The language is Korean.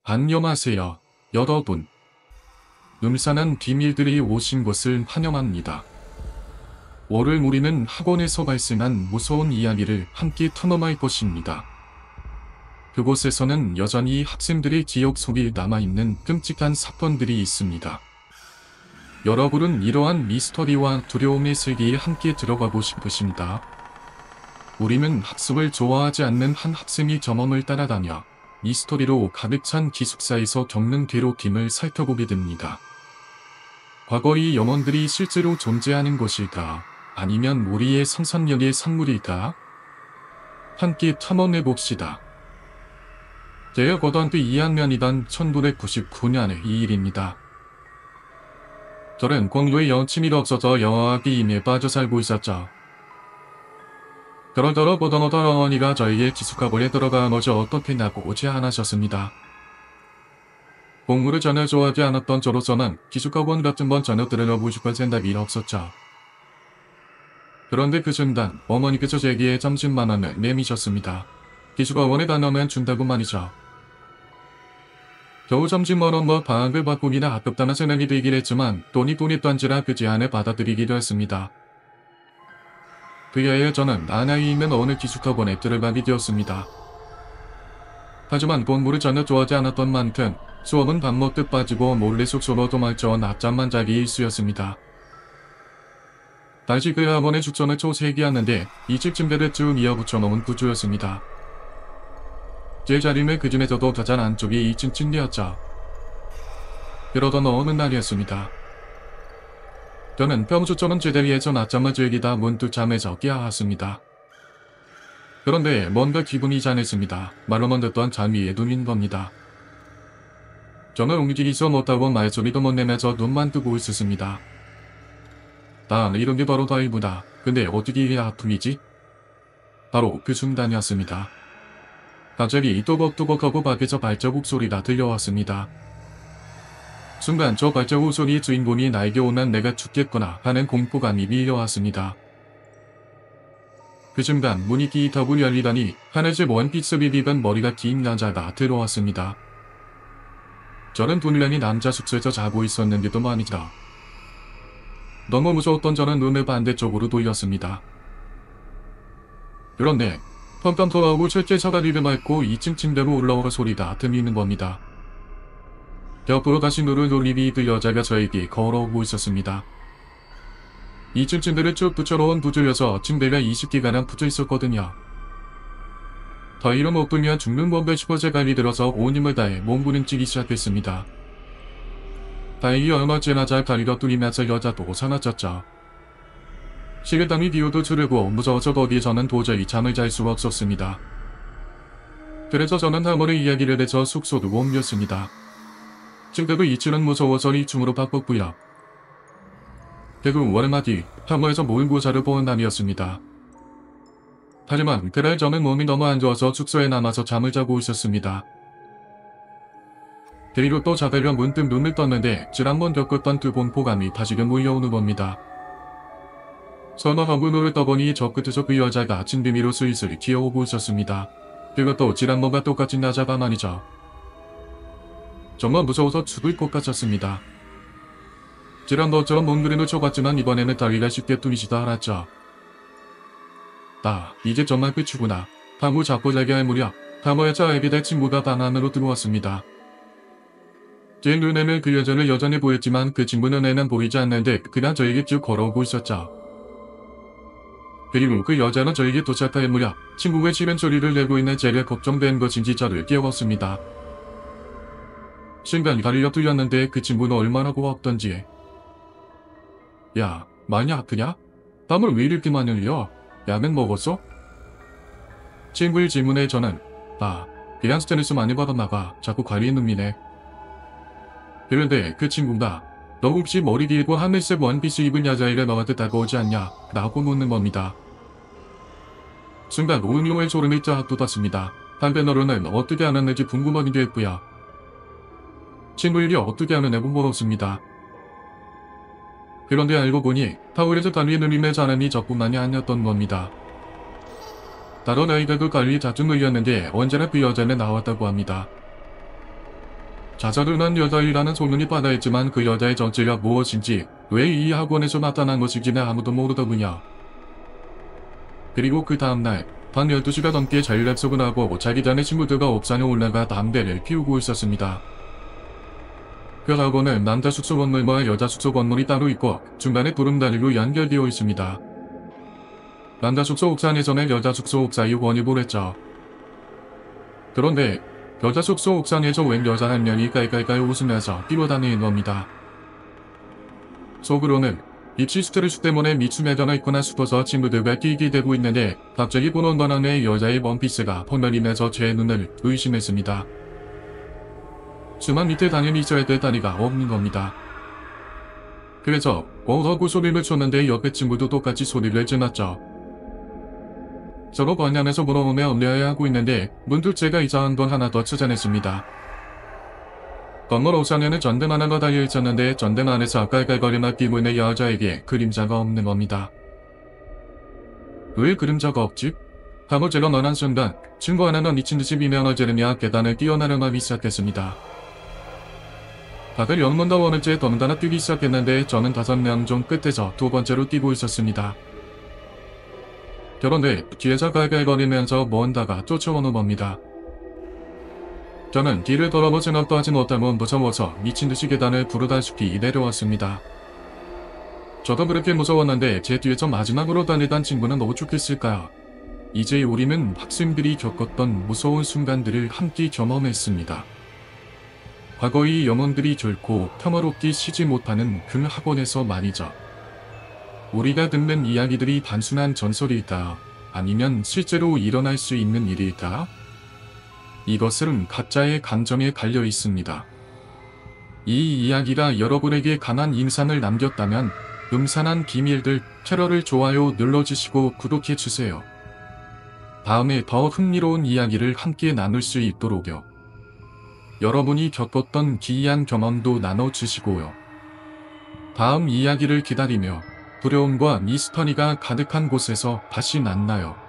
안녕하세요, 여러분. 음산한 비밀들이 오신 것을 환영합니다. 오늘 우리는 학원에서 발생한 무서운 이야기를 함께 털어볼 것입니다. 그곳에서는 여전히 학생들의 기억 속에 남아있는 끔찍한 사건들이 있습니다. 여러분은 이러한 미스터리와 두려움의 세계에 함께 들어가고 싶으십니다. 우리는 학습을 좋아하지 않는 한 학생의 경험을 따라다녀 미스터리로 가득 찬 기숙사에서 겪는 괴롭힘을 살펴보게 됩니다. 과거의 영혼들이 실제로 존재하는 것일까? 아니면 우리의 상상력의 산물일까? 함께 탐험해봅시다. 제가 고등학교 2학년이던 1999년의 이 일입니다. 저는 공부에 영 취미가 없어서 영어와 게임에 빠져 살고 있었죠. 그러더러 보던 어떤 어머니가 저에게 기숙학원에 들어가 뭐지 어떻게 나고 오지 않으셨습니다. 공부를 전혀 좋아하지 않았던 저로서는 기숙학원 같은 건 전혀 들어가고 싶은 생각이 없었죠. 그런데 그 순간 어머니께서 제게 30만 원을 내미셨습니다. 기숙학원에 다녀오면 준다고 말이죠. 겨우 30만 원뭐 방학을 바꾸기나 아깝다는 생각이 들긴 했지만 돈이 딴지라 그 제안을 받아들이기로 했습니다. 그야에 저는 안양에 있는 어느 기숙학원에 들어가게 되었습니다. 하지만 공부를 전혀 좋아하지 않았던 만큼 수업은 밥 먹듯 빠지고 몰래 숙소로 도망쳐 낮잠만 자기 일쑤였습니다. 다시 그 학원의 숙소는 초 3개였는데 2층 침대를 쭉 이어붙여 놓은 구조였습니다. 제 자리는 그 중에서도 가장 안쪽이 2층 침대였죠. 그러던 어느 날이었습니다. 저는 평소처럼 제 자리에서 낮잠을 즐기다 문득 잠에서 깨어났습니다. 그런데 뭔가 기분이 이상했습니다. 말로만 듣던 잠위에 눈인 겁니다. 저는 움직이지 못하고 말소리도 못 내면서 눈만 뜨고 있었습니다. 이런 게 바로 다이브다. 근데 어떻게 이게 아픔이지? 바로 그 순간이었습니다. 갑자기 또벅또벅하고 밖에서 발자국 소리가 들려왔습니다. 순간 저 발자국 소리의 주인공이 나에게 오면 내가 죽겠구나 하는 공포감이 밀려왔습니다. 그 순간 문이 끼익하고 열리더니 하늘색 원피스를 입은 머리가 긴 남자가 들어왔습니다. 저는 분명히 남자 숙소에서 자고 있었는데도 말이죠. 너무 무서웠던 저는 눈을 반대쪽으로 돌렸습니다. 그런데 펑펑펑하고 철제 사다리를 밟고 2층 침대로 올라오는 소리가 들리는 겁니다. 옆으로 다시 눈을 돌리니 그 여자가 저에게 걸어오고 있었습니다. 2층 침대를 쭉 붙여놓은 구조여서 침대가 20개가량 붙어 있었거든요. 더 이런 못 보면 죽는 건가 싶어 생각이 들어서 온 힘을 다해 몸부림치기 시작했습니다. 다행히 얼마 지나자 다리가 뚫리면서 여자도 사라졌죠. 식은땀이 비오도 흐르고 무서워서 거기서는 도저히 잠을 잘 수가 없었습니다. 그래서 저는 학원의 이야기를 해서 숙소로 옮겼습니다. 침대도 2층은 무서워서 2층으로 바꿨고요. 결국 얼마 뒤 학원에서 모의고사를 보는 날이었습니다. 하지만 그날 저는 몸이 너무 안 좋아서 숙소에 남아서 잠을 자고 있었습니다. 그리고 또 자다가 문득 눈을 떴는데 지난번 겪었던 그 공포감이 다시금 몰려오는 겁니다. 설마 하고 눈을 떠보니 저 끝에서 그 여자가 침대 위로 슬슬 기어오고 있었습니다. 그것도 지난번과 똑같은 여자가 말이죠. 정말 무서워서 죽을 것 같았습니다. 지난번처럼 몸부림을 쳐봤지만 이번에는 다리가 쉽게 뚫리지도 않았죠. 이제 정말 끝이구나. 방구 잡고 자게 할 무렵 다모여자 애비들 친구가 방 안으로 들어왔습니다. 제 눈에는 그 여자를 여전히 보였지만 그 친구 눈에는 보이지 않는데 그냥 저에게 쭉 걸어오고 있었죠. 그리고 그 여자는 저에게 도착할 무렵 친구의 싫은 소리를 내고 있는 제가 걱정된 것인지 저를 깨웠습니다. 순간 다리가 뚫렸는데 그 친구는 얼마나 고맙던지. 야, 많이 아프냐? 땀을 왜 이렇게 많이 흘려? 약은 먹었어? 친구의 질문에 저는 그냥 스트레스 많이 받았나봐. 자꾸 관리에 눕니네. 그런데 그 친구가 너 혹시 머리 길고 하늘색 원피스 입은 여자애가 너한테 다가오지 않냐? 라고 묻는 겁니다. 순간 온몸의 소름이 쫙 돋았습니다. 한편으로는 어떻게 알았는지 궁금하기도 했고요. 친구에게 어떻게 하느냐고 물었습니다. 그런데 알고 보니 타월에서 다리에 눌리며 자라니 저뿐만이 아니었던 겁니다. 다른 아이가 그 관리 자주 눌렸는데 언제나 그 여자는 나왔다고 합니다. 자잘한 여자이라는 소문이 뻗어있지만 그 여자의 정체가 무엇인지 왜 이 학원에서 나타난 것인지는 아무도 모르더군요. 그리고 그 다음날 밤 12시가 넘게 자율 약속을 하고 자기 전에 친구들과 옥상에 올라가 담배를 피우고 있었습니다. 그 학원은 남자 숙소 건물과 여자 숙소 건물이 따로 있고 중간에 구름다리로 연결되어 있습니다. 남자 숙소 옥상에서는 여자 숙소 옥상이 원입을 했죠. 그런데 여자 숙소 옥상에서 웬 여자 한 명이 깔깔깔 웃으면서 뛰어다니는 겁니다. 속으로는 입시 스트레스 때문에 미치매가 있구나 싶어서 친구들과 끼게 되고 있는데 갑자기 보는 바람에 여자의 원피스가 펑날리면서 제 눈을 의심했습니다. 수만 밑에 당연히 있어야 될 다리가 없는 겁니다. 그래서 하고 소리를 쳤는데 옆에 친구도 똑같이 소리를 질렀죠. 서로 관련해서 물어보며 음려야 하고 있는데 문득 제가 이상한 건 하나 더 찾아냈습니다. 건물 옥상에는 전등 하나가 달려 있었는데 전등 안에서 깔깔거리며 뛰고 있는 여자에게 그림자가 없는 겁니다. 왜 그림자가 없지? 하고 제가 넌한 순간 친구 하나는 미친듯이 비명을 지르며 계단을 뛰어내려가기 시작했습니다. 다들 영문다 원을째 덩달아 뛰기 시작했는데 저는 5명 중 끝에서 두 번째로 뛰고 있었습니다. 그런데 뒤에서 갈갈거리면서 뭔가가 쫓아오는 겁니다. 저는 뒤를 돌아볼 생각도 하지 못하고 무서워서 미친듯이 계단을 부르다시피 내려왔습니다. 저도 그렇게 무서웠는데 제 뒤에서 마지막으로 달리던 친구는 어떻겠을까요? 이제 우리는 학생들이 겪었던 무서운 순간들을 함께 경험했습니다. 과거의 영혼들이 결코 평화롭게 쉬지 못하는 그 학원에서 말이죠. 우리가 듣는 이야기들이 단순한 전설일까? 아니면 실제로 일어날 수 있는 일일까? 이것은 각자의 감정에 달려 있습니다. 이 이야기가 여러분에게 강한 인상을 남겼다면 음산한 비밀들 채널을 좋아요 눌러주시고 구독해주세요. 다음에 더 흥미로운 이야기를 함께 나눌 수 있도록요. 여러분이 겪었던 기이한 경험도 나눠주시고요. 다음 이야기를 기다리며 두려움과 미스터리가 가득한 곳에서 다시 만나요.